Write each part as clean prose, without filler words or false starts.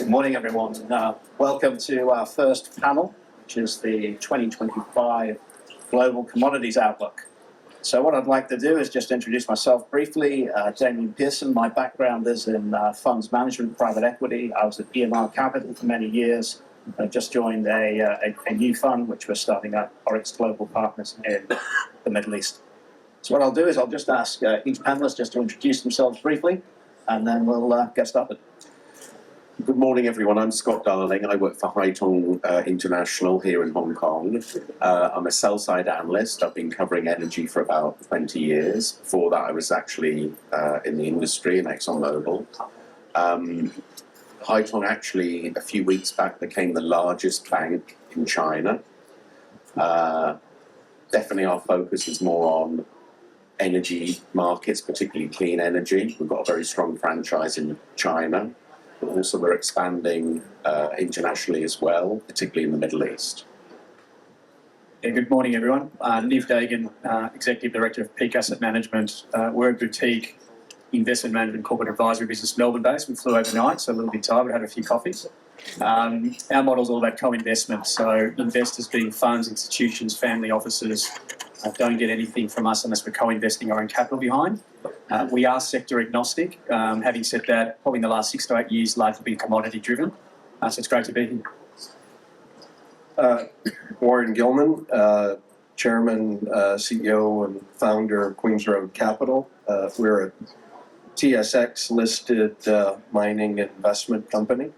Good morning, everyone. Welcome to our first panel, which is the 2025 Global Commodities Outlook. So what I'd like to do is just introduce myself briefly. Damien Pearson, my background is in funds management, private equity. I was at EMR Capital for many years. I just joined a new fund, which we're starting up, Oryx Global Partners in the Middle East. So what I'll do is I'll just ask each panelist just to introduce themselves briefly, and then we'll get started. Good morning, everyone. I'm Scott Darling. I work for Haitong International here in Hong Kong. I'm a sell-side analyst. I've been covering energy for about 20 years. Before that, I was actually in the industry in ExxonMobil. Haitong actually, a few weeks back, became the largest bank in China. Definitely our focus is more on energy markets, particularly clean energy. We've got a very strong franchise in China. But also we're expanding internationally as well, particularly in the Middle East. Yeah, good morning, everyone. Niv Dagan, Executive Director of Peak Asset Management. We're a boutique investment management corporate advisory business, Melbourne-based. We flew overnight, so a little bit tired. We had a few coffees. Our model is all about co-investment, so investors being funds, institutions, family offices, don't get anything from us unless we're co-investing our own capital behind. We are sector agnostic. Having said that, probably in the last 6 to 8 years, largely been commodity driven. So it's great to be here. Warren Gilman, Chairman, CEO, and founder of Queens Road Capital. We're a TSX listed mining investment company.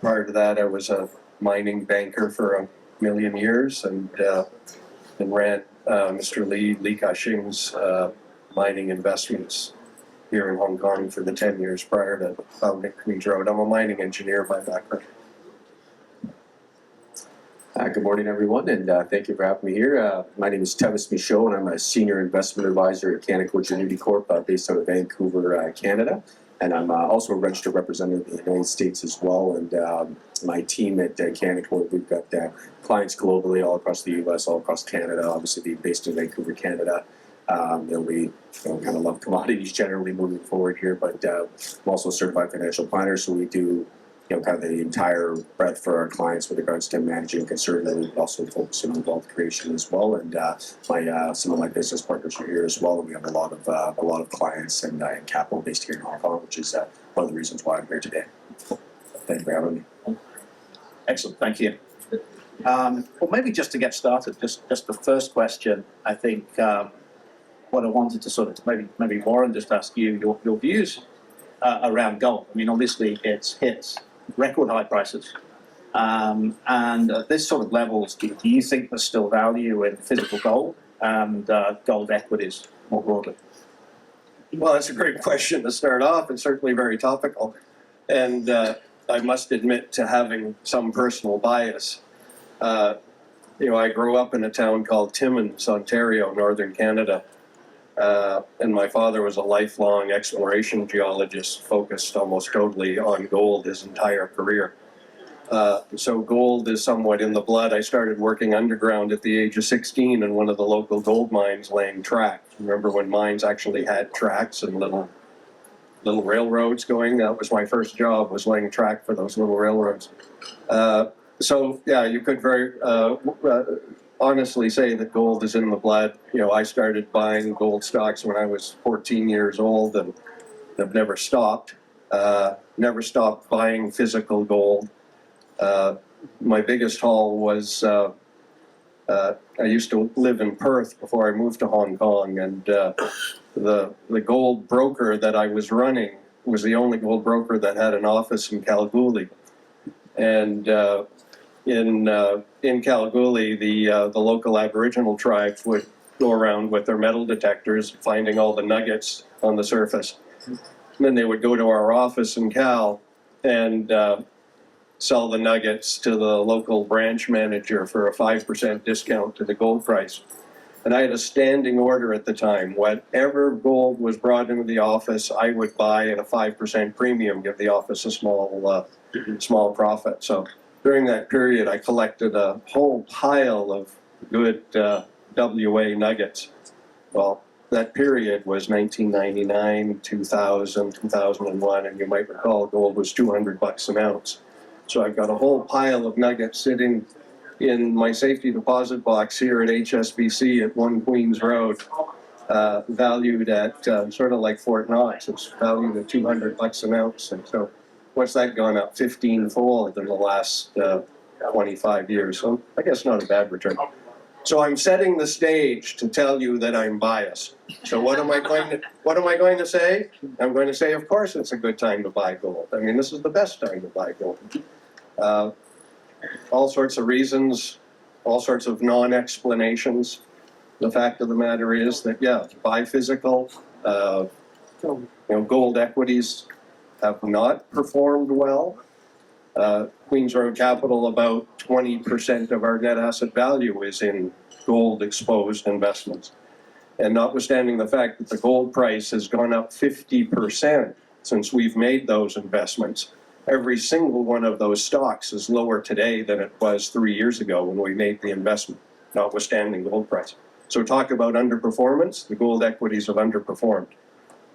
Prior to that, I was a mining banker for 1 million years and ran Mr. Li Ka-shing's mining investments here in Hong Kong for the 10 years prior to founding Queens Road. I'm a mining engineer by background. Good morning, everyone, and thank you for having me here. My name is Tevis Michaud, and I'm a Senior Investment Advisor at Canaccord Genuity Corp, based out of Vancouver, Canada. And I'm also a registered representative in the United States as well. And my team at Canaccord, we've got clients globally, all across the U.S., all across Canada, obviously being based in Vancouver, Canada. We kind of love commodities generally moving forward here, but I'm also a certified financial planner, so we do kind of the entire breadth for our clients with regards to managing conservatively, but also focusing on wealth creation as well. And some of my business partners are here as well. And we have a lot of clients and capital based here in Hong Kong, which is one of the reasons why I'm here today. Thank you for having me. Excellent, thank you. Well, maybe just to get started, just the first question, I think what I wanted to sort of maybe Warren just ask you your views around gold. I mean, obviously it's hit record high prices, and at this sort of levels, do you think there's still value in physical gold and gold equities more broadly? Well, that's a great question to start off, and certainly very topical. And I must admit to having some personal bias. I grew up in a town called Timmins, Ontario, northern Canada. And my father was a lifelong exploration geologist, focused almost totally on gold his entire career. So gold is somewhat in the blood. I started working underground at the age of 16 in one of the local gold mines, laying tracks. Remember when mines actually had tracks and little railroads going? That was my first job, was laying track for those little railroads. So yeah, you could very honestly say that gold is in the blood. I started buying gold stocks when I was 14 years old and have never stopped. Never stopped buying physical gold. My biggest haul was, I used to live in Perth before I moved to Hong Kong, and the gold broker that I was running was the only gold broker that had an office in Kalgoorlie. And in Kalgoorlie, the local Aboriginal tribes would go around with their metal detectors, finding all the nuggets on the surface. And then they would go to our office in Cal and sell the nuggets to the local branch manager for a 5% discount to the gold price. And I had a standing order at the time. Whatever gold was brought into the office, I would buy at a 5% premium, give the office a small profit. So during that period, I collected a whole pile of good WA nuggets. Well, that period was 1999, 2000, 2001, and you might recall gold was $200 an ounce. So I've got a whole pile of nuggets sitting in my safety deposit box here at HSBC at 1 Queens Road, valued at sort of like Fort Knox. It's valued at $200 an ounce. And so what's that gone up 15-fold in the last 25 years? So I guess not a bad return. So I'm setting the stage to tell you that I'm biased. So what am I going to say? I'm going to say, of course, it's a good time to buy gold. I mean, this is the best time to buy gold. All sorts of reasons, all sorts of non-explanations. The fact of the matter is that, yeah, buy physical, gold equities have not performed well. Queens Road Capital, about 20% of our net asset value is in gold exposed investments. And notwithstanding the fact that the gold price has gone up 50% since we've made those investments, every single one of those stocks is lower today than it was 3 years ago when we made the investment, notwithstanding gold price. So talk about underperformance, the gold equities have underperformed.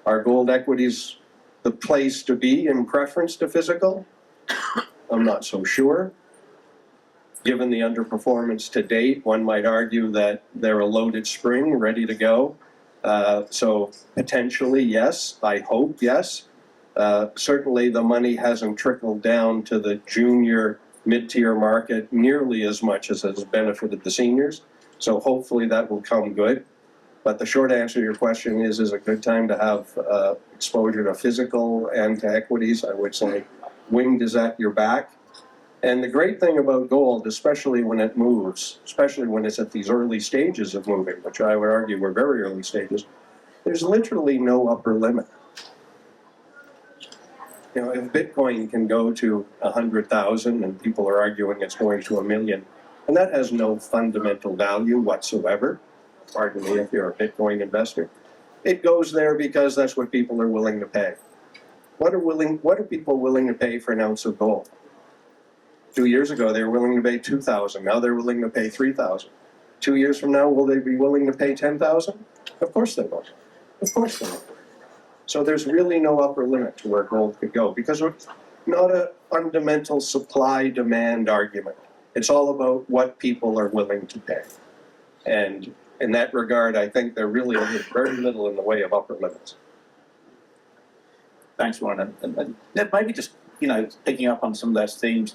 Are gold equities the place to be in preference to physical? I'm not so sure. Given the underperformance to date, one might argue that they're a loaded spring ready to go. So potentially, yes. I hope, yes. Certainly the money hasn't trickled down to the junior mid-tier market nearly as much as has benefited the seniors. So hopefully that will come good. But the short answer to your question is a good time to have exposure to physical and to equities? I would say wind is at your back. And the great thing about gold, especially when it moves, especially when it's at these early stages of moving, which I would argue were very early stages, there's literally no upper limit. You know, if Bitcoin can go to 100,000 and people are arguing it's going to 1 million, and that has no fundamental value whatsoever, pardon me if you're a Bitcoin investor, it goes there because that's what people are willing to pay. What are people willing to pay for an ounce of gold? 2 years ago, they were willing to pay 2,000. Now they're willing to pay 3,000. 2 years from now, will they be willing to pay 10,000? Of course they will. Of course they will. So there's really no upper limit to where gold could go because it's not a fundamental supply-demand argument. It's all about what people are willing to pay. And in that regard, I think there really is very little in the way of upper limits. Thanks, Warren. And maybe just, picking up on some of those themes,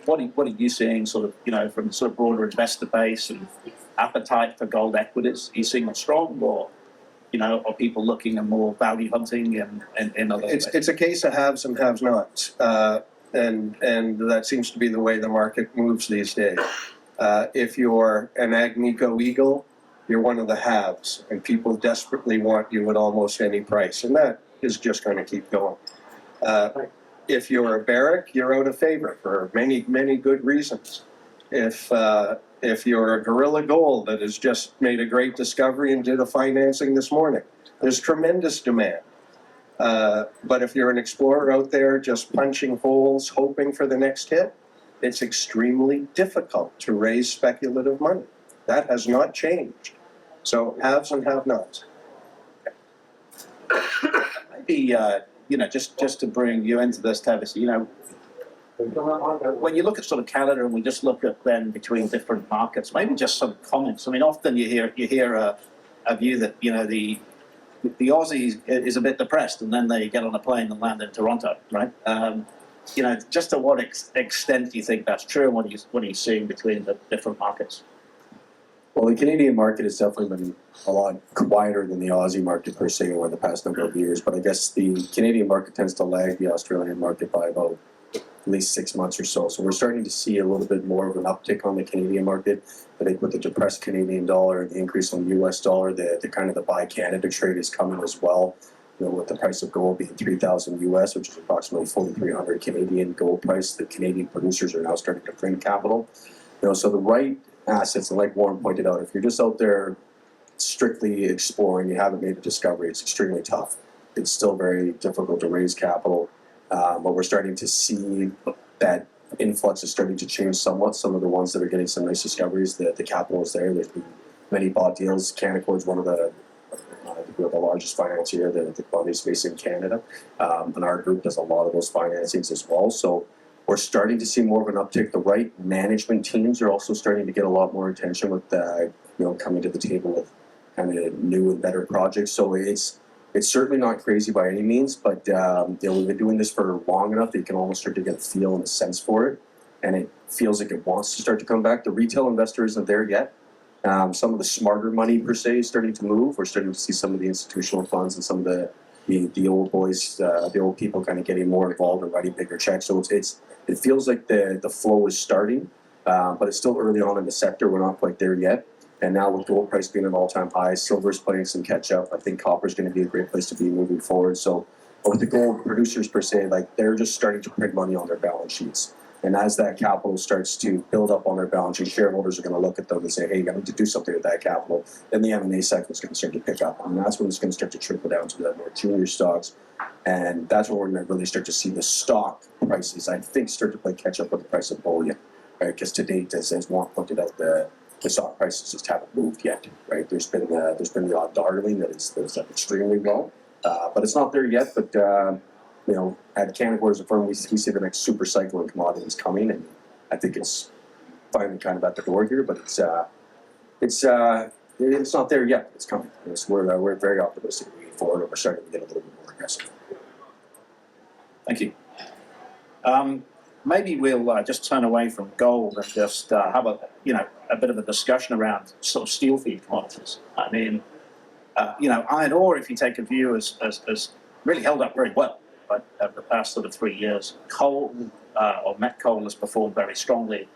what are you seeing sort of, from sort of broader investor base and appetite for gold equities? Are you seeing it strong or, are people looking at more value hunting and other ways? It's a case of haves and have-nots. And that seems to be the way the market moves these days. If you're an Agnico Eagle, you're one of the haves, and people desperately want you at almost any price, and that is just going to keep going. If you're a Barrick, you're out of favor for many, many good reasons. If you're a Gorilla Gold that has just made a great discovery and did a financing this morning, there's tremendous demand. But if you're an explorer out there just punching holes, hoping for the next hit, it's extremely difficult to raise speculative money. That has not changed. So haves and have-nots. Maybe, just to bring you into this, Tavis, when you look at sort of Canada and we just look at then between different markets, maybe just some comments. I mean, often you hear a view that, the Aussie is a bit depressed and then they get on a plane and land in Toronto, right? Just to what extent do you think that's true and what are you seeing between the different markets? Well, the Canadian market has definitely been a lot quieter than the Aussie market per se over the past number of years, but I guess the Canadian market tends to lag the Australian market by about at least 6 months or so. So we're starting to see a little bit more of an uptick on the Canadian market. I think with the depressed Canadian dollar and the increase on the US dollar, the kind of the buy Canada trade is coming as well. With the price of gold being 3,000 US, which is approximately 4,300 Canadian gold price, the Canadian producers are now starting to print capital. So the right assets, and like Warren pointed out, if you're just out there strictly exploring, you haven't made a discovery, it's extremely tough. It's still very difficult to raise capital, but we're starting to see that influx is starting to change somewhat. Some of the ones that are getting some nice discoveries, the capital is there. There's been many bought deals. Canaccord's one of the we're the largest financier, the commodities space in Canada, and our group does a lot of those financings as well. So we're starting to see more of an uptick. The right management teams are also starting to get a lot more attention with coming to the table with kind of new and better projects. So it's certainly not crazy by any means, but we've been doing this for long enough that you can almost start to get a feel and a sense for it, and it feels like it wants to start to come back. The retail investor isn't there yet. Some of the smarter money per se is starting to move. We're starting to see some of the institutional funds and some of the old boys, the old people, kind of getting more involved and writing bigger checks. So it feels like the flow is starting, but it's still early on in the sector. We're not quite there yet. And now with gold price being at all-time highs, silver's playing some catch-up. I think copper's going to be a great place to be moving forward. So with the gold producers per se, like, they're just starting to print money on their balance sheets. And as that capital starts to build up on their balance sheet, shareholders are going to look at them and say, hey, I need to do something with that capital. Then the M&A cycle is going to start to pick up. And that's when it's going to start to trickle down to the more junior stocks. And that's when we're going to really start to see the stock prices, I think, start to play catch-up with the price of bullion. Right? Because to date, as Juan pointed out, the stock prices just haven't moved yet. Right? There's been the odd darling that's done extremely well. But it's not there yet. But at Canaccord as a firm, we see the next super cycle in commodities coming, and I think it's finally kind of at the door here. But it's not there yet. It's coming. We're very optimistic moving forward, and we're starting to get a little bit more aggressive. Thank you. Maybe we'll just turn away from gold and just have a bit of a discussion around sort of steel feed commodities. I mean, iron ore, if you take a view, has really held up very well. But over the past sort of 3 years, coal or met coal has performed very strongly.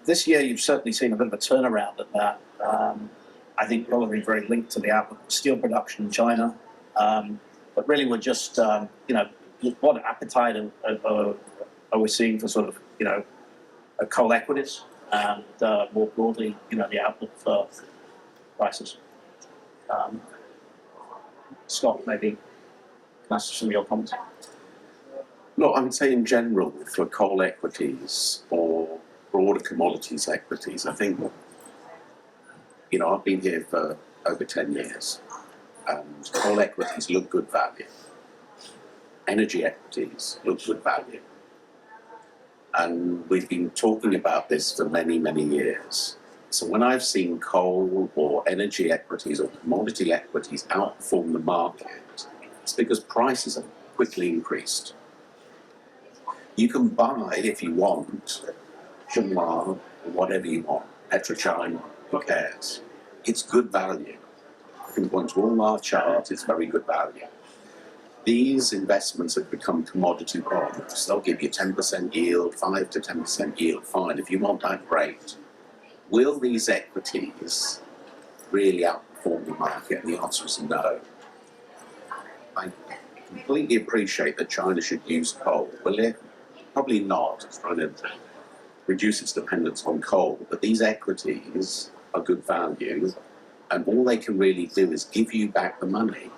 This year, you've certainly seen a bit of a turnaround at that. I think probably very linked to the outlook of steel production in China. But really, we're just, what appetite are we seeing for sort of, coal equities and more broadly, the outlook for prices. Scott, maybe. That's some of your comments. Look, I would say in general for coal equities or broader commodities equities, I think, I've been here for over 10 years. Coal equities look good value. Energy equities look good value. And we've been talking about this for many, many years. So when I've seen coal or energy equities or commodity equities outperform the market, it's because prices have quickly increased. You can buy, if you want, Shenhua or whatever you want, PetroChina, who cares? It's good value. You can point to all our charts, it's very good value. These investments have become commodity bonds. They'll give you 10% yield, 5 to 10% yield, fine. If you want that, great. Will these equities really outperform the market? And the answer is no. I completely appreciate that China should use coal. Will it? Probably not. It's trying to reduce its dependence on coal. But these equities are good value, and all they can really do is give you back the money.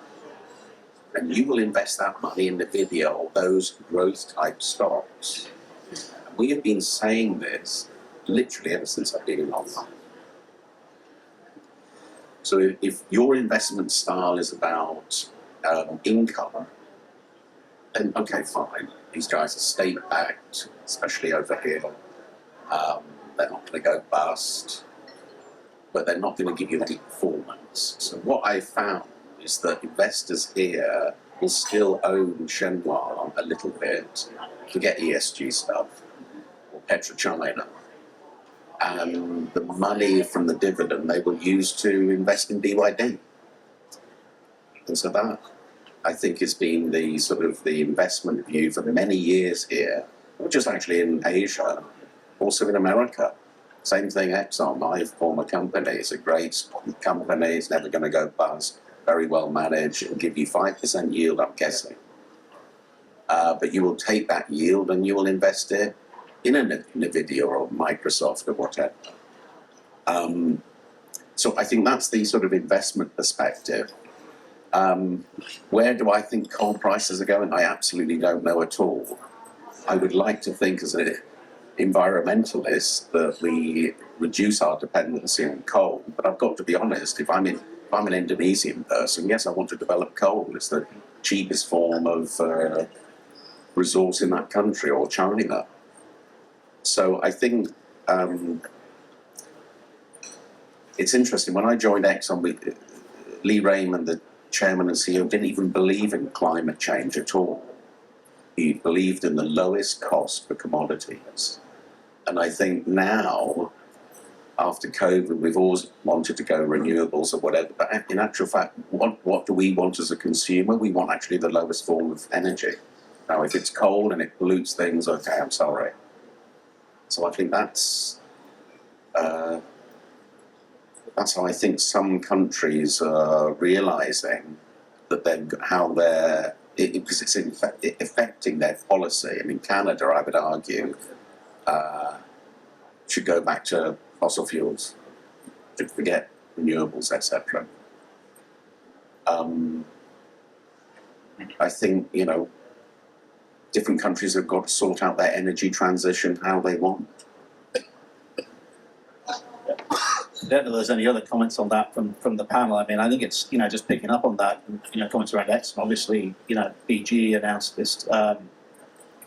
And you will invest that money in NVIDIA or those growth-type stocks. And we have been saying this literally ever since I've been in Hong Kong. So if your investment style is about income, then okay, fine. These guys are state-backed, especially over here. They're not going to go bust, but they're not going to give you any performance. So what I found is that investors here will still own Shenhua a little bit to get ESG stuff, or PetroChina. And the money from the dividend they will use to invest in BYD. And so that, I think, has been the sort of the investment view for many years here, not just actually in Asia, also in America. Same thing, Exxon, my former company. It's a great company, it's never going to go bust, very well managed, and give you 5% yield, I'm guessing. But you will take that yield and you will invest it in a NVIDIA or Microsoft or whatever. So I think that's the sort of investment perspective. Where do I think coal prices are going? I absolutely don't know at all. I would like to think as an environmentalist that we reduce our dependency on coal, but I've got to be honest, if if I'm an Indonesian person, yes, I want to develop coal. It's the cheapest form of resource in that country, or China. So I think it's interesting. When I joined Exxon, Lee Raymond, the chairman and CEO, didn't even believe in climate change at all. He believed in the lowest cost for commodities. And I think now, after COVID, we've always wanted to go renewables or whatever. But in actual fact, what do we want as a consumer? We want actually the lowest form of energy. Now, if it's coal and it pollutes things, okay, I'm sorry. So I think that's how I think some countries are realising that because it's affecting their policy. I mean, Canada, I would argue, should go back to fossil fuels, should forget renewables, etc. I think, different countries have got to sort out their energy transition how they want. I don't know if there's any other comments on that from the panel. I mean, I think it's, just picking up on that, comments around Exxon. Obviously, BG announced this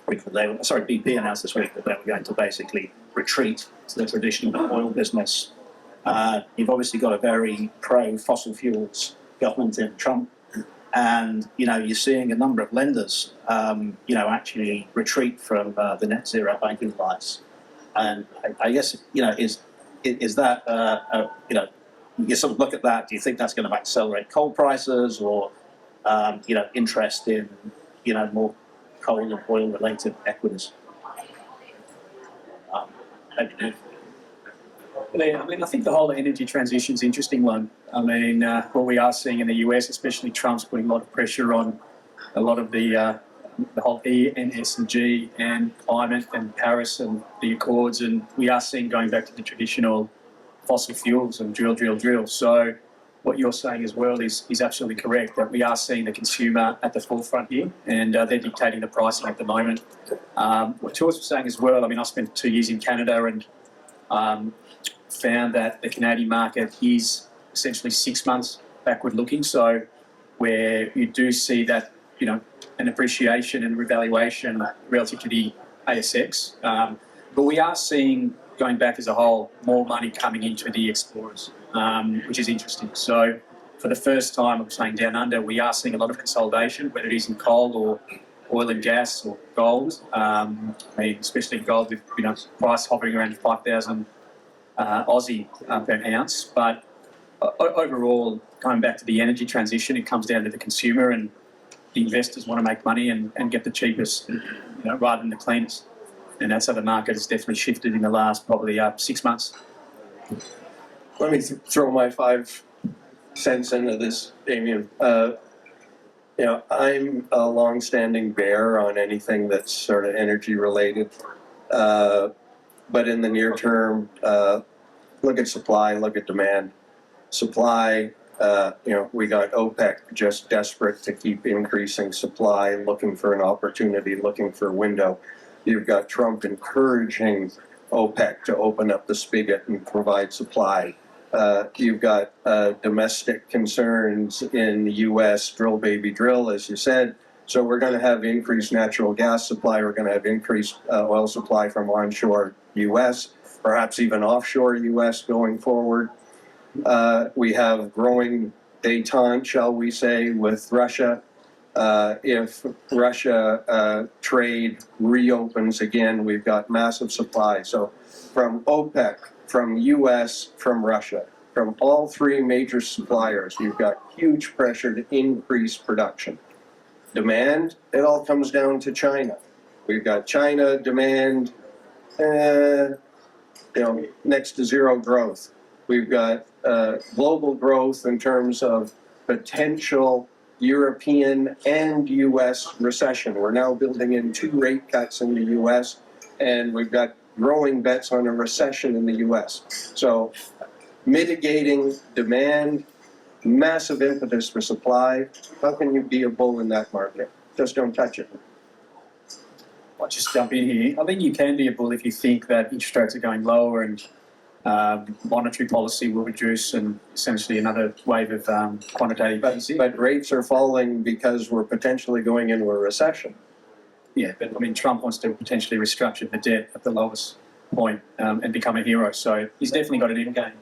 BP announced this week that they were going to basically retreat to the traditional oil business. You've obviously got a very pro-fossil fuels government in Trump. And, you're seeing a number of lenders, actually retreat from the net zero banking advice. And I guess, is that, you sort of look at that, do you think that's going to accelerate coal prices or, interest in, more coal and oil related equities? I think the whole energy transition is an interesting one. I mean, what we are seeing in the US, especially Trump's putting a lot of pressure on a lot of the whole E and S and G and climate and Paris and the Accords, and we are seeing going back to the traditional fossil fuels and drill. So what you're saying as well is absolutely correct, that we are seeing the consumer at the forefront here, and they're dictating the pricing at the moment. What George was saying as well, I mean, I spent 2 years in Canada and found that the Canadian market is essentially 6 months backward looking. So where you do see that, an appreciation and revaluation relative to the ASX. But we are seeing, going back as a whole, more money coming into the explorers, which is interesting. So for the first time, I'm saying down under, we are seeing a lot of consolidation, whether it is in coal or oil and gas or gold. I mean, especially gold with, price hovering around 5,000 Aussie per ounce. But overall, going back to the energy transition, it comes down to the consumer, and the investors want to make money and get the cheapest, rather than the cleanest. And that's how the market has definitely shifted in the last probably 6 months. Let me throw my 5 cents into this, Damien. I'm a long-standing bear on anything that's sort of energy related. But in the near term, look at supply, look at demand. Supply, we got OPEC just desperate to keep increasing supply, looking for an opportunity, looking for a window. You've got Trump encouraging OPEC to open up the spigot and provide supply. You've got domestic concerns in the U.S., drill baby drill, as you said. So we're going to have increased natural gas supply. We're going to have increased oil supply from onshore U.S., perhaps even offshore U.S. going forward. We have growing détente, shall we say, with Russia. If Russia trade reopens again, we've got massive supply. So from OPEC, from US, from Russia, from all 3 major suppliers, you've got huge pressure to increase production. Demand, it all comes down to China. We've got China demand, next to zero growth. We've got global growth in terms of potential European and U.S. recession. We're now building in 2 rate cuts in the U.S., and we've got growing bets on a recession in the U.S. So mitigating demand, massive impetus for supply. How can you be a bull in that market? Just don't touch it. I'll just jump in here. I think you can be a bull if you think that interest rates are going lower and Monetary policy will reduce, and essentially another wave of quantitative easing. But rates are falling because we're potentially going into a recession. Yeah, but I mean, Trump wants to potentially restructure the debt at the lowest point and become a hero. So he's definitely got an end game,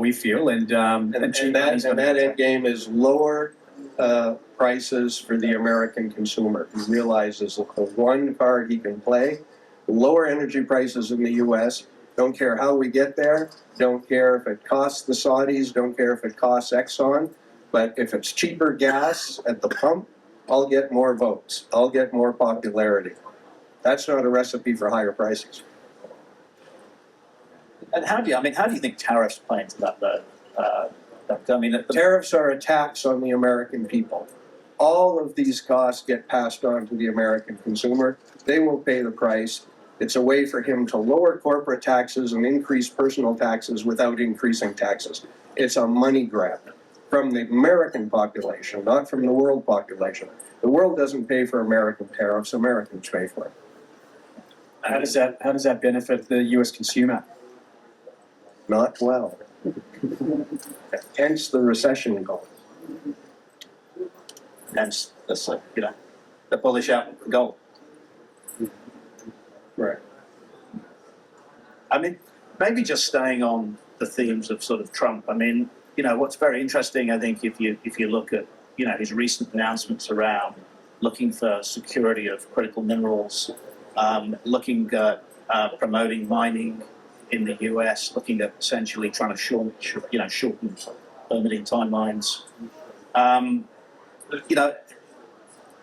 we feel. And that end game is lower prices for the American consumer. He realizes that the one card he can play, lower energy prices in the U.S., don't care how we get there, don't care if it costs the Saudis, don't care if it costs Exxon, but if it's cheaper gas at the pump, I'll get more votes, I'll get more popularity. That's not a recipe for higher prices. And how do you think tariffs play into that, though? Tariffs are a tax on the American people. All of these costs get passed on to the American consumer. They will pay the price. It's a way for him to lower corporate taxes and increase personal taxes without increasing taxes. It's a money grab from the American population, not from the world population. The world doesn't pay for American tariffs, Americans pay for it. how does that benefit the US consumer? Not well. Hence the recession goal. Hence, that's the bullish outlook for gold. Right. I mean, maybe just staying on the themes of sort of Trump. I mean, what's very interesting, I think, if you look at his recent announcements around looking for security of critical minerals, looking at promoting mining in the US, looking at essentially trying to shorten permitting timelines.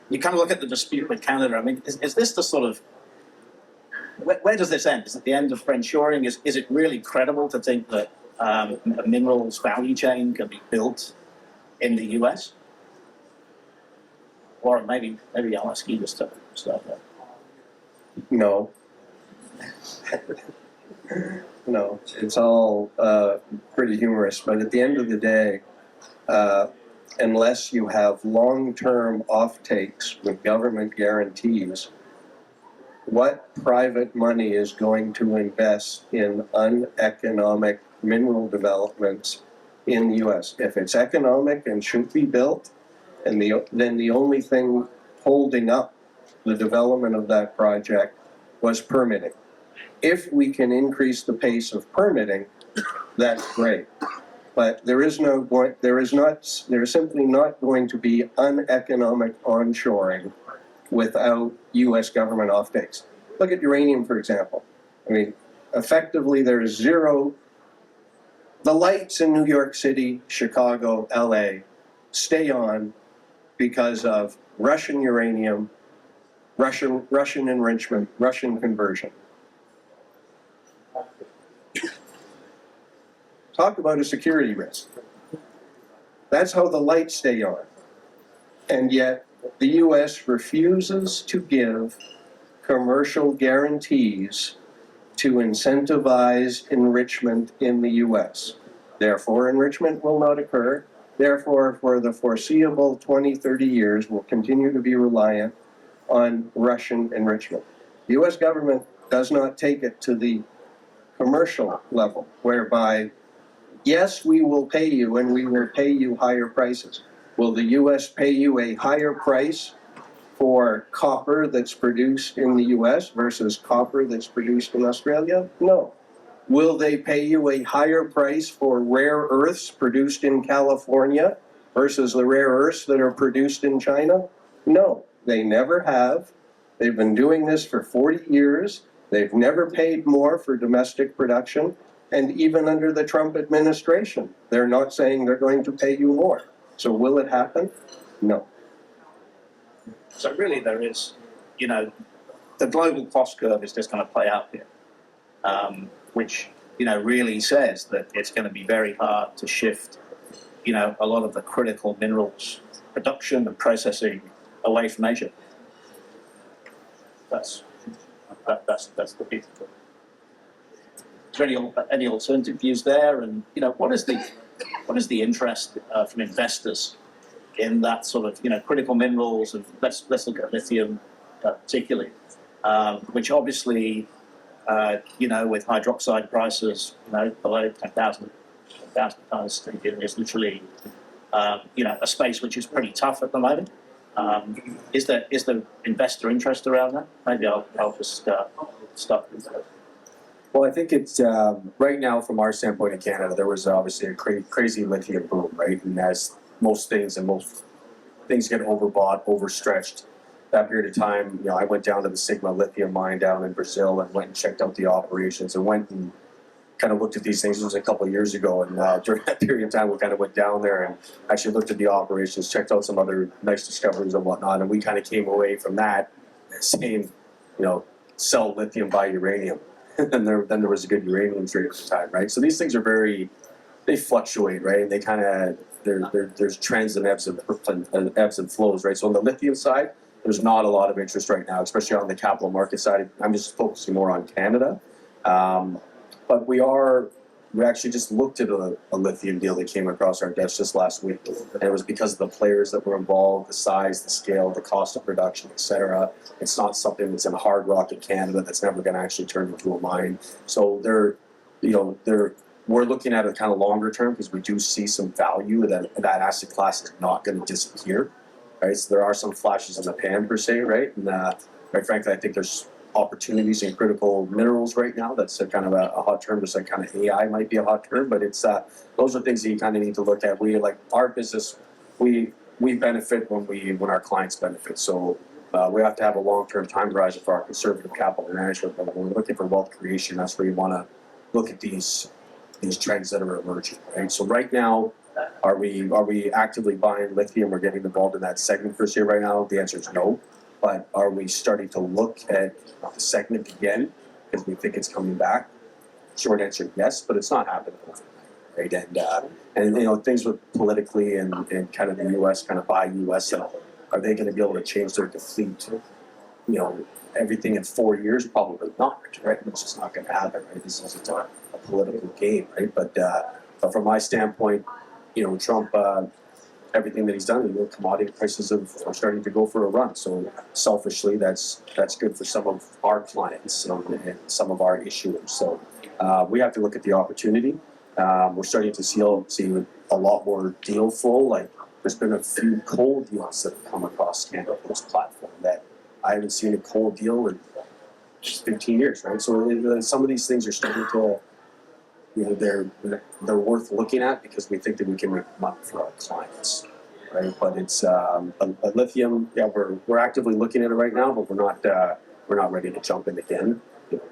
You kind of look at the dispute with Canada. I mean, is this the sort of where does this end? Is it the end of friendshoring? Is it really credible to think that a minerals value chain can be built in the US? Or maybe I'll ask you just to start there. No. No, it's all pretty humorous, but at the end of the day, unless you have long-term offtakes with government guarantees, what private money is going to invest in uneconomic mineral developments in the U.S.? If it's economic and should be built, then the only thing holding up the development of that project was permitting. If we can increase the pace of permitting, that's great. But there is simply not going to be uneconomic onshoring without U.S. government offtakes. Look at uranium, for example. I mean, effectively there is zero. The lights in New York City, Chicago, L.A. stay on because of Russian uranium, Russian enrichment, Russian conversion. Talk about a security risk. That's how the lights stay on. And yet, the U.S. refuses to give commercial guarantees to incentivize enrichment in the U.S. Therefore, enrichment will not occur. Therefore, for the foreseeable 20, 30 years, we'll continue to be reliant on Russian enrichment. The U.S. government does not take it to the commercial level, whereby, yes, we will pay you and we will pay you higher prices. Will the U.S. pay you a higher price for copper that's produced in the U.S. versus copper that's produced in Australia? No. Will they pay you a higher price for rare earths produced in California versus the rare earths that are produced in China? No, they never have. They've been doing this for 40 years. They've never paid more for domestic production. And even under the Trump administration, they're not saying they're going to pay you more. So will it happen? No. So really there is, the global cost curve is just going to play out here, which, really says that it's going to be very hard to shift, a lot of the critical minerals production and processing away from Asia. That's the piece. Is there any alternative views there? And, what is the interest from investors in that sort of, critical minerals? And let's look at lithium particularly, which obviously with hydroxide prices, below 10,000 tonnes, is literally, a space which is pretty tough at the moment. Is there investor interest around that? Maybe I'll just start with that. Well, I think it's right now from our standpoint in Canada, there was obviously a crazy lithium boom, right? And as most things get overbought, overstretched. That period of time, I went down to the Sigma lithium mine down in Brazil and went and checked out the operations and went and kind of looked at these things. It was a couple of years ago, and during that period of time, we kind of went down there and actually looked at the operations, checked out some other nice discoveries and whatnot, and we kind of came away from that saying, sell lithium, buy uranium. And then there was a good uranium trade at the time, right? So these things are they fluctuate, right? They kind of there's trends and ebbs and flows, right? So on the lithium side, there's not a lot of interest right now, especially on the capital market side. I'm just focusing more on Canada, but we actually just looked at a lithium deal that came across our desk just last week, and it was because of the players that were involved, the size, the scale, the cost of production, etc. It's not something that's in hard rock in Canada that's never going to actually turn into a mine. So we're looking at it kind of longer term because we do see some value that asset class is not going to disappear, right? So there are some flashes in the pan per se, right? And quite frankly, I think there's opportunities in critical minerals right now. That's a kind of a hot term. Just like kind of AI might be a hot term, but it's those are things that you kind of need to look at. We like our business. We benefit when our clients benefit. So we have to have a long-term time horizon for our conservative capital management. But when we're looking for wealth creation, that's where you want to look at these trends that are emerging, right? So right now, are we actively buying lithium or getting involved in that segment per se right now? The answer is no. But are we starting to look at the segment again because we think it's coming back? Short answer, yes, but it's not happening overnight, right? And things with politically and kind of the U.S. kind of buy U.S. Are they going to be able to change their fleet? Everything in 4 years? Probably not, right? It's just not going to happen, right? This isn't a political game, right? But from my standpoint, Trump, everything that he's done, commodity prices are starting to go for a run. So selfishly, that's good for some of our clients and some of our issuers. So we have to look at the opportunity. We're starting to see a lot more deal flow. Like there's been a few coal deals that have come across Canada's platform that I haven't seen a coal deal in 15 years, right? So some of these things are starting to, they're worth looking at because we think that we can make money for our clients, right? But it's a lithium. Yeah, we're actively looking at it right now, but we're not ready to jump in again.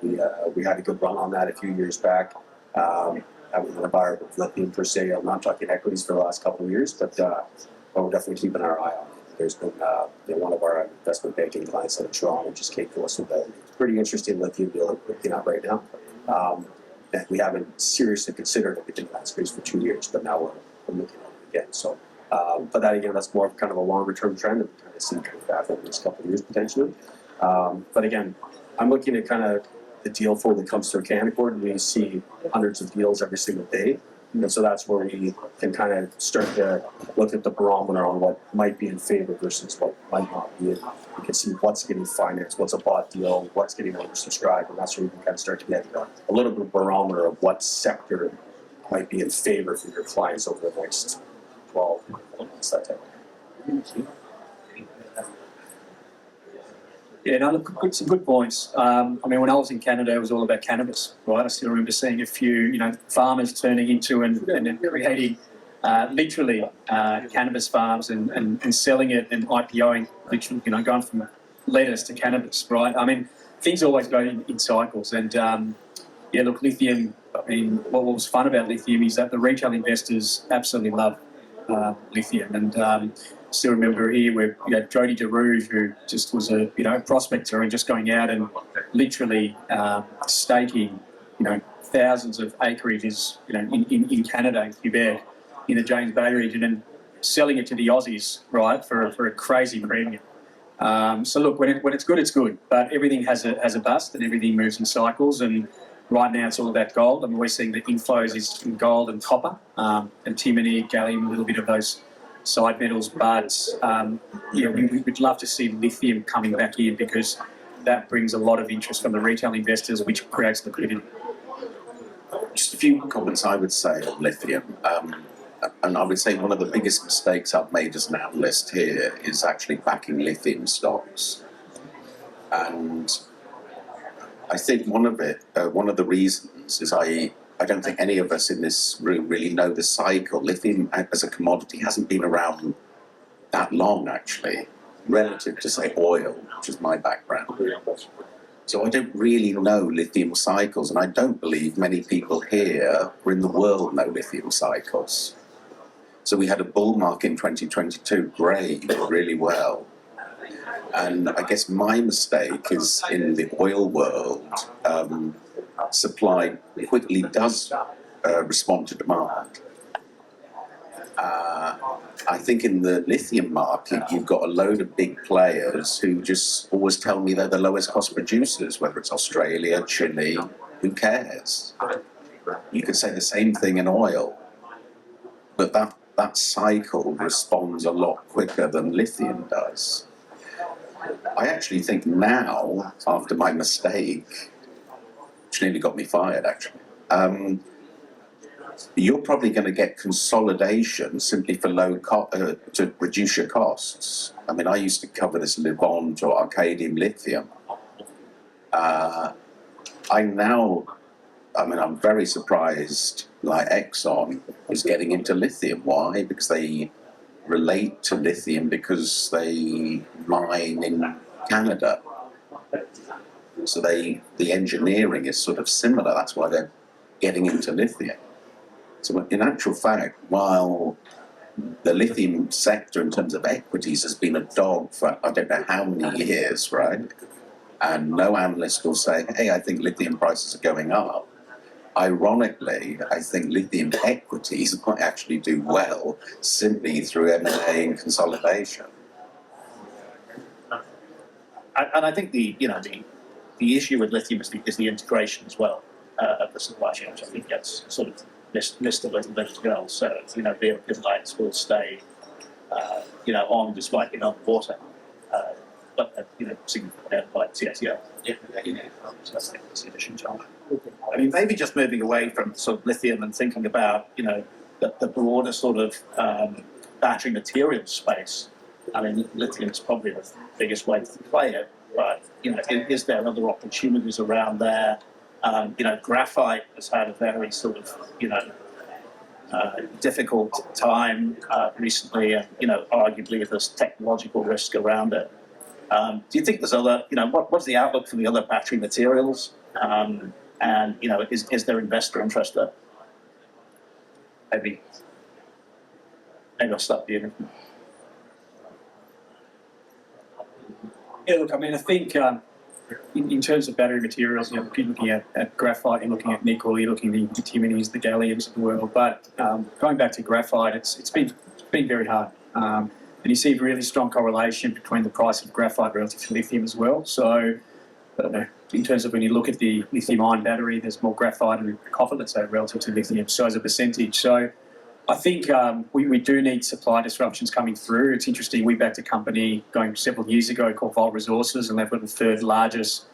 We had a good run on that a few years back. I wasn't a buyer of lithium per se. I'm not talking equities for the last couple of years, but we're definitely keeping our eye on it. There's been one of our investment banking clients out of Toronto just came to us with a pretty interesting lithium deal that we're looking at right now. That we haven't seriously considered anything in that space for 2 years, but now we're looking at it again. So, but that again, that's more of kind of a longer term trend, and we kind of see coming back over the next couple of years potentially. But again, I'm looking at kind of the deal flow that comes through Canaccord, and we see hundreds of deals every single day. And so that's where we can kind of start to look at the barometer on what might be in favor versus what might not be. And you can see what's getting financed, what's a bought deal, what's getting oversubscribed, and that's where you can kind of start to get a little bit of barometer of what sector might be in favor for your clients over the next 12 months, that type of thing. Yeah, no, look, some good points. When I was in Canada, it was all about cannabis, right? I still remember seeing a few, farmers turning into and creating literally cannabis farms and selling it and IPOing, literally, going from lettuce to cannabis, right? Things always go in cycles. And look, lithium, what was fun about lithium is that the retail investors absolutely love lithium. And still remember here where you had Jody DeRouge, who just was a prospector and just going out and literally staking thousands of acreages in Canada, in Quebec, in the James Bay region, and selling it to the Aussies, right, for a crazy premium. So look, when it's good, it's good, but everything has a bust and everything moves in cycles. And right now it's all about gold. We're seeing the inflows is in gold and copper, antimony, gallium, a little bit of those side metals, but we'd love to see lithium coming back in because that brings a lot of interest from the retail investors, which creates liquidity. Just a few comments I would say on lithium. And I would say one of the biggest mistakes I've made as an analyst here is actually backing lithium stocks. And I think one of the reasons is I don't think any of us in this room really know the cycle. Lithium as a commodity hasn't been around that long, actually, relative to, say, oil, which is my background. So I don't really know lithium cycles, and I don't believe many people here or in the world know lithium cycles. So we had a bull market in 2022, great, really well. And I guess my mistake is in the oil world, supply quickly does respond to demand. I think in the lithium market, you've got a load of big players who just always tell me they're the lowest cost producers, whether it's Australia, Chile, who cares? You could say the same thing in oil, but that cycle responds a lot quicker than lithium does. I actually think now, after my mistake, which nearly got me fired actually, you're probably going to get consolidation simply for to reduce your costs. I mean, I used to cover this Levant or Arcadium lithium. I'm very surprised, like Exxon is getting into lithium. Why? Because they relate to lithium because they mine in Canada. So the engineering is sort of similar. That's why they're getting into lithium. So in actual fact, while the lithium sector in terms of equities has been a dog for I don't know how many years, right? And no analyst will say, hey, I think lithium prices are going up. Ironically, I think lithium equities might actually do well simply through M&A and consolidation. And I think the issue with lithium is the integration as well of the supply chain, which I think gets sort of missed a little bit as well. So the lights will stay on despite being underwater, but significantly by CSO. Yeah. So that's the addition, John. I mean, maybe just moving away from sort of lithium and thinking about the broader sort of battery material space. I mean, lithium is probably the biggest way to play it, but is there other opportunities around there? Graphite has had a very sort of difficult time recently, and arguably there's technological risk around it. Do you think there's other? What's the outlook for the other battery materials? And is there investor interest there? Maybe I'll start with you. Yeah, look, I mean, I think in terms of battery materials, you're looking at graphite, you're looking at nickel, you're looking at the antimonies, the galliums of the world. But going back to graphite, it's been very hard. And you see a really strong correlation between the price of graphite relative to lithium as well. So, in terms of when you look at the lithium-ion battery, there's more graphite and copper, let's say, relative to lithium, so as a percentage. So I think we do need supply disruptions coming through. It's interesting, we backed a company going several years ago called Volt Resources, and they've got the third largest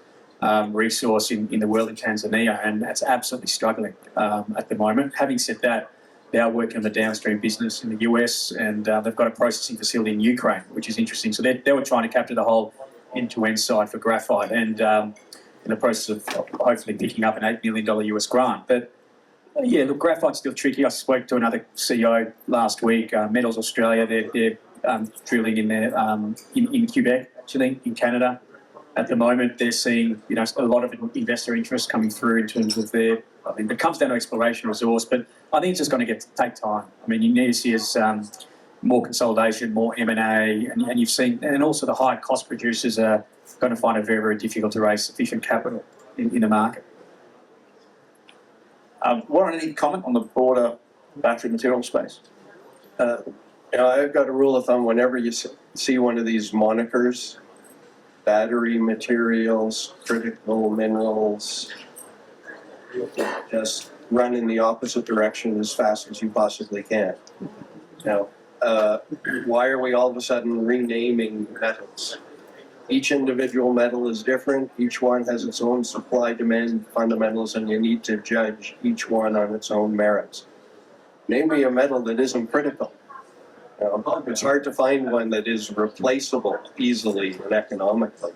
resource in the world in Tanzania, and that's absolutely struggling at the moment. Having said that, they are working on the downstream business in the US, and they've got a processing facility in Ukraine, which is interesting. So they were trying to capture the whole end-to-end side for graphite, and in the process of hopefully picking up an $8 million US grant. But yeah, look, graphite's still tricky. I spoke to another CEO last week, Metals Australia. They're drilling in there in Quebec, actually, in Canada. At the moment, they're seeing a lot of investor interest coming through in terms of their. I mean, it comes down to exploration resource, but I think it's just going to take time. I mean, you need to see us more consolidation, more M&A, and you've seen, and also the high cost producers are going to find it very, very difficult to raise sufficient capital in the market. Warren, any comment on the broader battery material space? I've got a rule of thumb: whenever you see one of these monikers, battery materials, critical minerals, just run in the opposite direction as fast as you possibly can. Now, why are we all of a sudden renaming metals? Each individual metal is different. Each one has its own supply-demand fundamentals, and you need to judge each one on its own merits. Name me a metal that isn't critical. It's hard to find one that is replaceable easily and economically.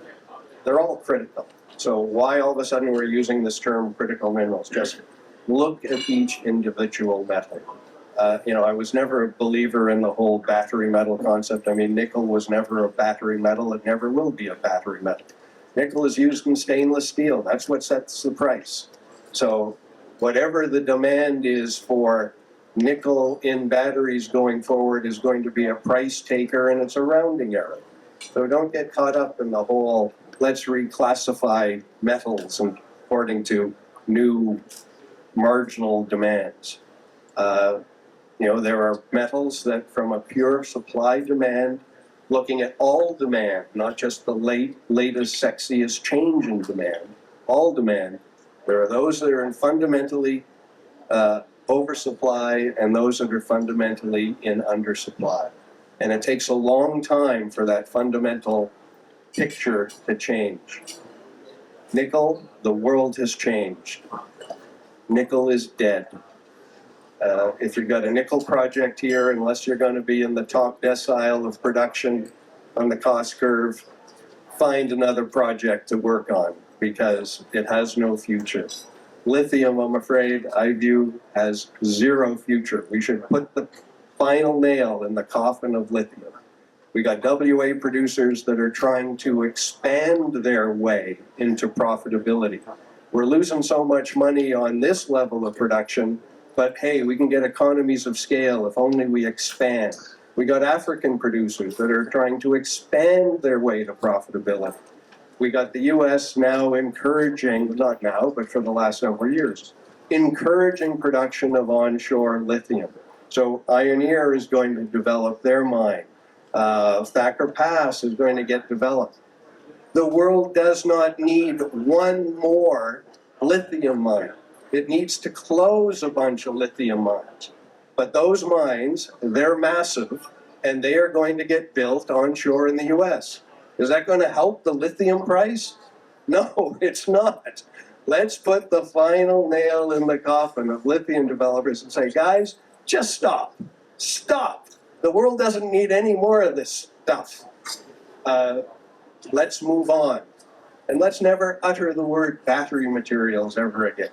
They're all critical. So why all of a sudden we're using this term critical minerals? Just look at each individual metal. I was never a believer in the whole battery metal concept. I mean, nickel was never a battery metal. It never will be a battery metal. Nickel is used in stainless steel. That's what sets the price. So whatever the demand is for nickel in batteries going forward is going to be a price taker, and it's a rounding error. So don't get caught up in the whole let's reclassify metals according to new marginal demands. There are metals that from a pure supply demand, looking at all demand, not just the latest, sexiest change in demand, all demand, there are those that are in fundamentally oversupply and those that are fundamentally in undersupply. And it takes a long time for that fundamental picture to change. Nickel, the world has changed. Nickel is dead. If you've got a nickel project here, unless you're going to be in the top decile of production on the cost curve, find another project to work on because it has no future. Lithium, I'm afraid, I view as zero future. We should put the final nail in the coffin of lithium. We got WA producers that are trying to expand their way into profitability. We're losing so much money on this level of production, but hey, we can get economies of scale if only we expand. We got African producers that are trying to expand their way to profitability. We got the US now encouraging, not now, but for the last several years, encouraging production of onshore lithium. So Ioneer is going to develop their mine. Thacker Pass is going to get developed. The world does not need one more lithium mine. It needs to close a bunch of lithium mines. But those mines, they're massive, and they are going to get built onshore in the US. Is that going to help the lithium price? No, it's not. Let's put the final nail in the coffin of lithium developers and say, guys, just stop. Stop. The world doesn't need any more of this stuff. Let's move on. And let's never utter the word battery materials ever again.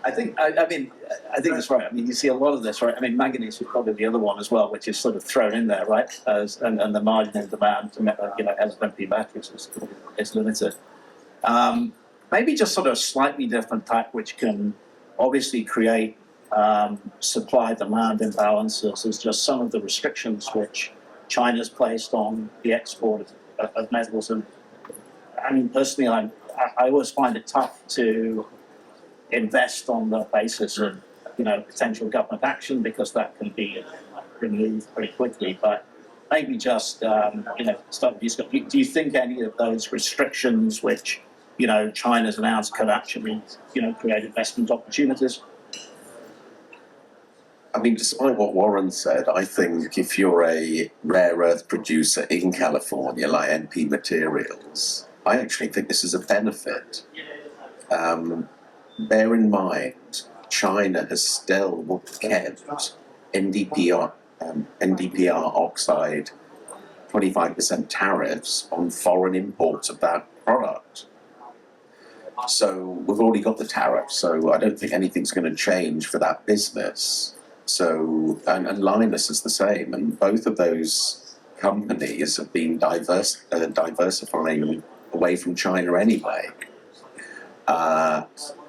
I think that's right. I mean, you see a lot of this, right? I mean, manganese is probably the other one as well, which is sort of thrown in there, right? And the margin in demand, as MP batteries is limited. Maybe just sort of a slightly different type, which can obviously create supply-demand imbalances, is just some of the restrictions which China's placed on the export of metals. And I mean, personally, I always find it tough to invest on the basis of potential government action, because that can be removed pretty quickly. But maybe just start. Do you think any of those restrictions which China's announced could actually create investment opportunities? I mean, despite what Warren said, I think if you're a rare earth producer in California, like MP Materials, I actually think this is a benefit. Bear in mind, China has still kept NdPr oxide 25% tariffs on foreign imports of that product. So we've already got the tariffs, so I don't think anything's going to change for that business. So, and Linus is the same, and both of those companies have been diversifying away from China anyway.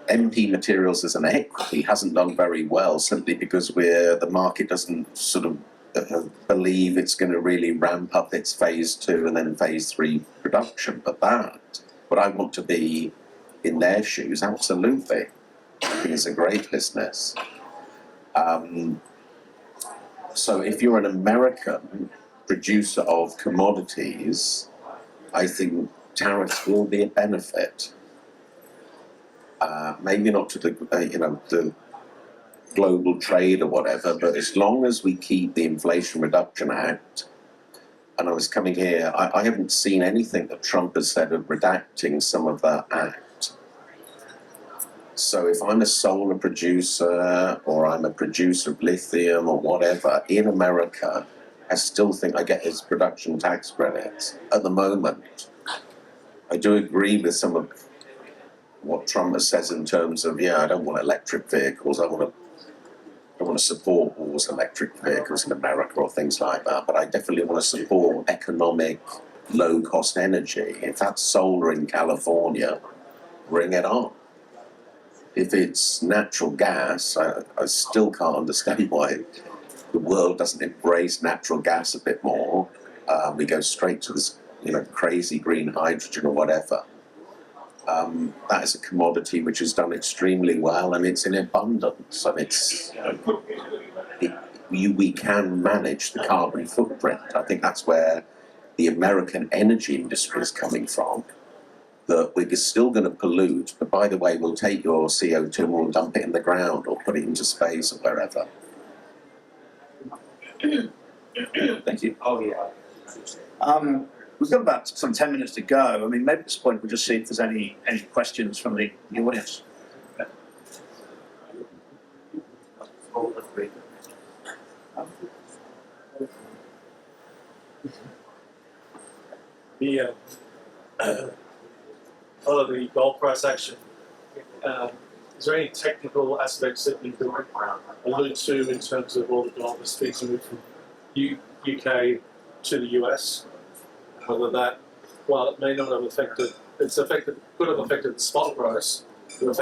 MP Materials as an equity hasn't done very well, simply because the market doesn't sort of believe it's going to really ramp up its phase 2 and then phase 3 production. But would I want to be in their shoes? Absolutely. I think it's a great business. So if you're an American producer of commodities, I think tariffs will be a benefit. Maybe not to the global trade or whatever, but as long as we keep the Inflation Reduction Act and I was coming here, I haven't seen anything that Trump has said of redacting some of that act. So if I'm a solar producer or I'm a producer of lithium or whatever in America, I still think I get his production tax credits at the moment. I do agree with some of what Trump has said in terms of, I don't want electric vehicles, I want to support all electric vehicles in America or things like that, but I definitely want to support economic, low-cost energy. If that's solar in California, bring it on. If it's natural gas, I still can't understand why the world doesn't embrace natural gas a bit more. We go straight to this, crazy green hydrogen or whatever. That is a commodity which has done extremely well, and it's in abundance, and we can manage the carbon footprint. I think that's where the American energy industry is coming from, that we're still going to pollute, but by the way, we'll take your CO2 and we'll dump it in the ground or put it into space or wherever. Thank you. Oh, yeah. We've got about some 10 minutes to go. I mean, maybe at this point we'll just see if there's any questions from the audience. A lot of the gold price action. Is there any technical aspects that you could allude to in terms of all the gold that's being moved from UK to the US? Whether that, while it may not have affected, could have affected the spot price, because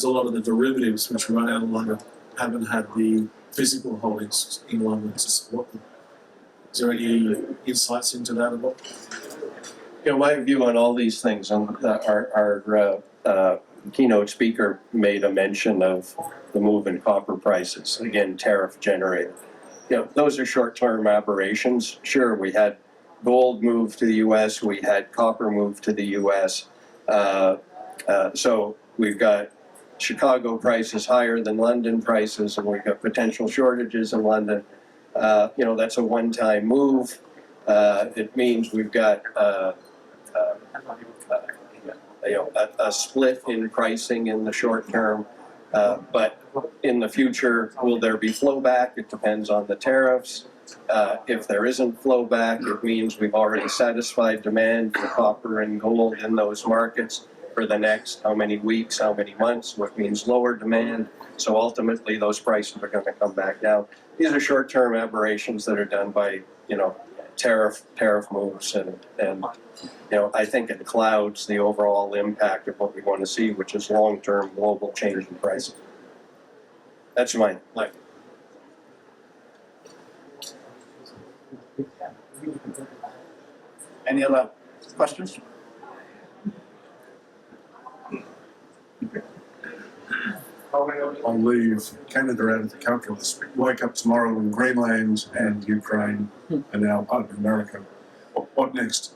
a lot of the derivatives which run out of London haven't had the physical holdings in London to support them. Is there any insights into that at all? My view on all these things, and our keynote speaker made a mention of the move in copper prices, again, tariff generated. Those are short-term aberrations. Sure, we had gold move to the U.S., we had copper move to the U.S. So we've got Chicago prices higher than London prices, and we've got potential shortages in London. That's a one-time move. It means we've got a split in pricing in the short term. But in the future, will there be flow back? It depends on the tariffs. If there isn't flow back, it means we've already satisfied demand for copper and gold in those markets for the next how many weeks, how many months, which means lower demand. So ultimately, those prices are going to come back down. These are short-term aberrations that are done by, tariff moves, and I think it clouds the overall impact of what we want to see, which is long-term global change in pricing. That's mine. Any other questions? I'll leave Canada out of the calculus. Wake up tomorrow in Greenland and Ukraine are now part of America. What next?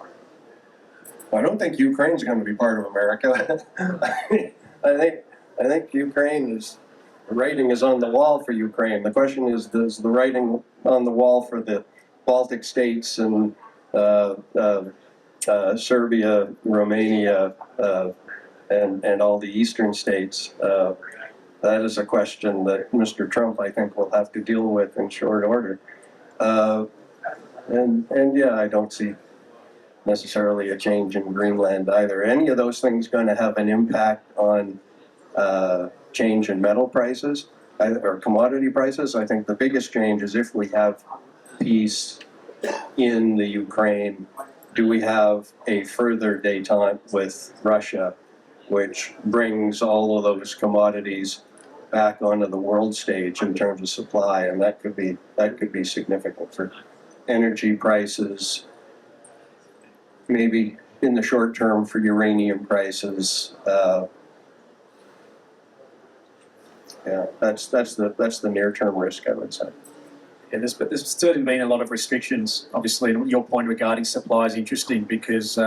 I don't think Ukraine's going to be part of America. I think Ukraine is, the writing is on the wall for Ukraine. The question is the writing on the wall for the Baltic states and Serbia, Romania, and all the eastern states? That is a question that Mr. Trump, I think, will have to deal with in short order. I don't see necessarily a change in Greenland either. Any of those things going to have an impact on change in metal prices or commodity prices? I think the biggest change is if we have peace in the Ukraine, do we have a further détente with Russia, which brings all of those commodities back onto the world stage in terms of supply, and that could be significant for energy prices, maybe in the short term for uranium prices. That's the near term risk, I would say. Yeah, there's certainly been a lot of restrictions. Obviously, your point regarding supply is interesting because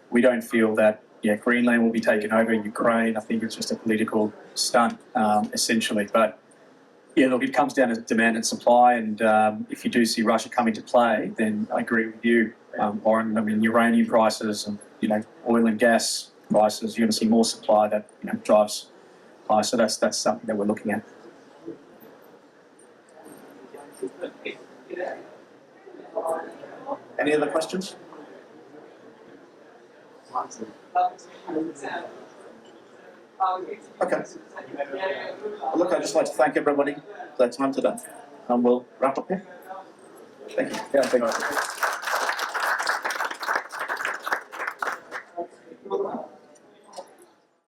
we don't feel that Greenland will be taken over in Ukraine. I think it's just a political stunt, essentially. But Yeah, look, it comes down to demand and supply, and if you do see Russia come into play, then I agree with you, Warren. I mean, uranium prices and oil and gas prices, you're going to see more supply that drives high. So that's something that we're looking at. Any other questions? Okay. Well, look, I'd just like to thank everybody for their time today, and we'll wrap up here. Thank you. Yeah, thank you.